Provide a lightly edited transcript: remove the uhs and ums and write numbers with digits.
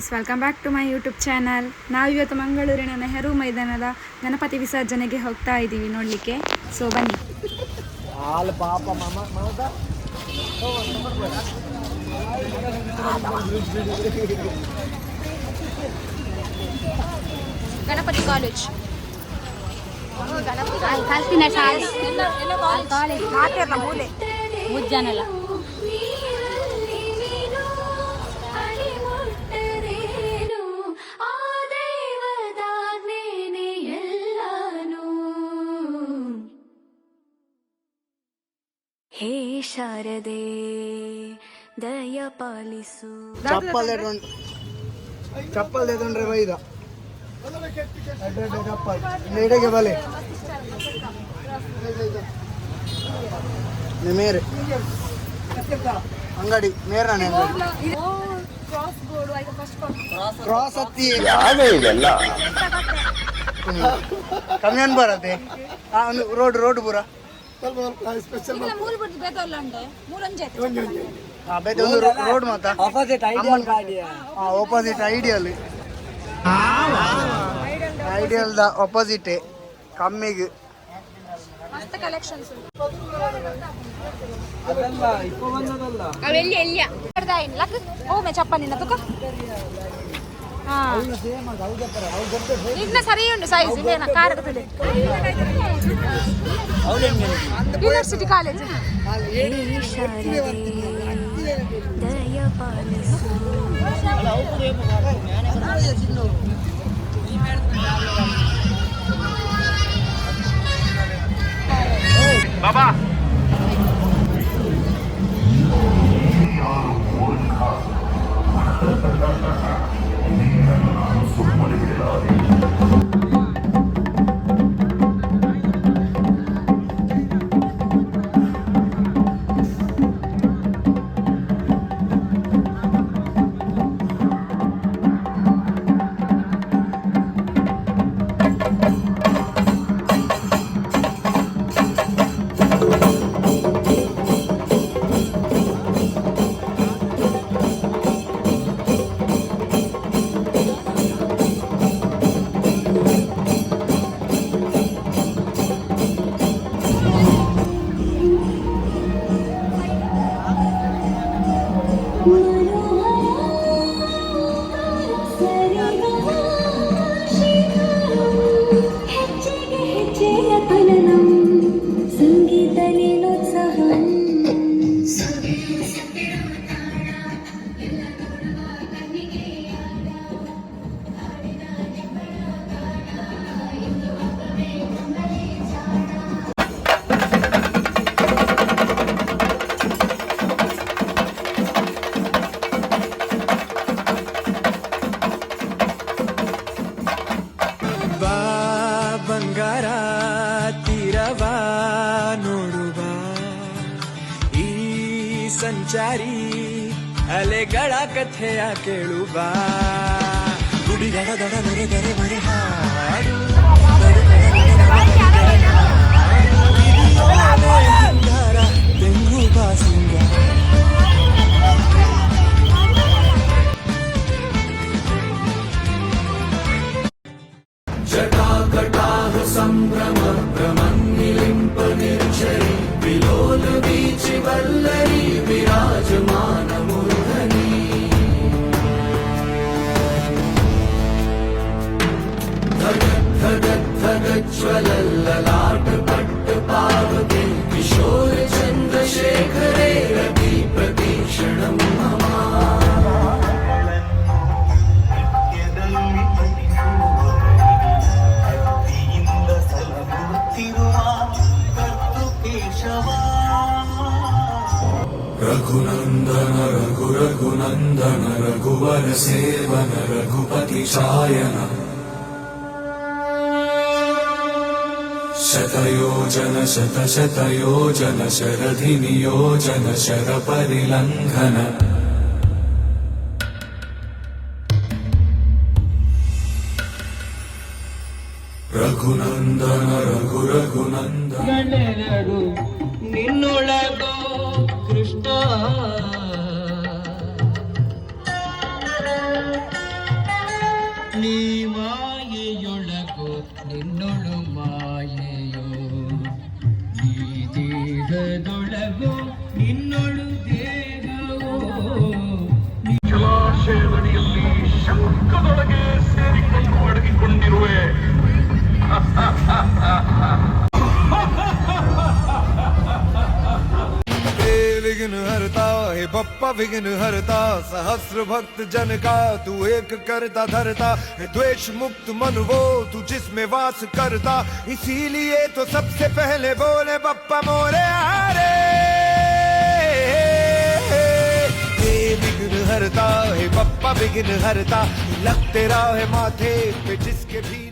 Guys, welcome back to my YouTube channel. ನಾವಿವತ್ತು ಮಂಗಳೂರಿನ ನೆಹರು ಮೈದಾನದ ಗಣಪತಿ ವಿಸರ್ಜನೆಗೆ ಹೋಗ್ತಾ ಇದ್ದೀವಿ ನೋಡಲಿಕ್ಕೆ. ಸೊ ಬನ್ನಿ. ಗಣಪತಿ ಕಾಲೇಜ್ ಮುಜ್ಜಾನೆಲ್ಲ ಹೇ ಶಾರದೆ ದಯ ಪಾಲಿಸು. ಚಪ್ಪಲ್ ತೆಗೊಂಡ್ರೆ ಬೈದ ಚಪ್ಪಲ್ ಎಡೆಗೆ ಬಲೆ ಮೇರೆ ಅಂಗಡಿ ಮೇರನೆ ಕ್ರಾಸ್ ಹತ್ತಿ ಕಮ್ಯಾನ್ ಬರತ್ತೆ ರೋಡ್ ಪೂರ ರೋಡ್ ಮಾತ ಆಪೋಸಿಟ್ ಐಡಿಯಲ್ ಐಡಿಯಲ್ದ ಆಪೋಸಿಟ್ ಕಮ್ಮಿಗೆ ಚಪ್ಪಲಿನ ತುಕ ಸರಿ ಉಂಟು ಸೈಜ್ ಯೂನಿವರ್ಸಿಟಿ ಕಾಲೇಜ್ ದಯ ಪಾಲಿಸು. ಬಾಬಾ ಬಂಗಾರ ತೀರವ ನೋಡುವ ಈ ಸಂಚಾರಿ ಅಲೆಗಳ ಕಥೆಯ ಕೇಳುವ ಗುಡಿಗಳ ದಡ ನೆರೆದರೆ ಮರೆ ಹಾಡು ತೆಂಗು ಬಾಸಿಂಗ जटाकटाह संभ्रम भ्रमन्निलिम्प निर्झरि विलोल वीचि वल्लरी विराजमान मूर्धनि धगत् धगत् धगज्ज्वलल्ललाट पट्ट पावके किशोर चन्द्रशेखरे रवि प्रतीक्षणं मम रघुनंदन रघु रघुनंदन रघुवर सेवन रघुपति चायन शतयोजन शत शतयोजन शरधि नियोजन शर परिलंघन रघुनंदन रघु रघुनंदन ನಿನ್ನೊಳಗೋ ಕೃಷ್ಣ ಧರಣಿ ಮಾಯೆಯೊಳಗು ನಿನ್ನೊಳು ಮಾಯೆಯೋ ಈ ದೇಹದೊಳಗು ನಿನ್ನೊಳು ದೇಹವೋ ಜಲಾಶಯದಡಿಯಲ್ಲಿ ಶಂಕದೊಳಗೆ ಸೇರಿಕೊಂಡು ಅಡಗಿಕೊಂಡಿರುವೆ विघ्न हरता हे बप्पा विघ्न हरता सहस्र भक्त जन का तू एक करता धरता हे द्वेष मुक्त मन वो तू जिसमें वास करता इसीलिए तो सबसे पहले बोले बप्पा मोरे हारे हे विघ्न हरता हे बप्पा विघ्न हरता लग तेरा है माथे पे जिसके भी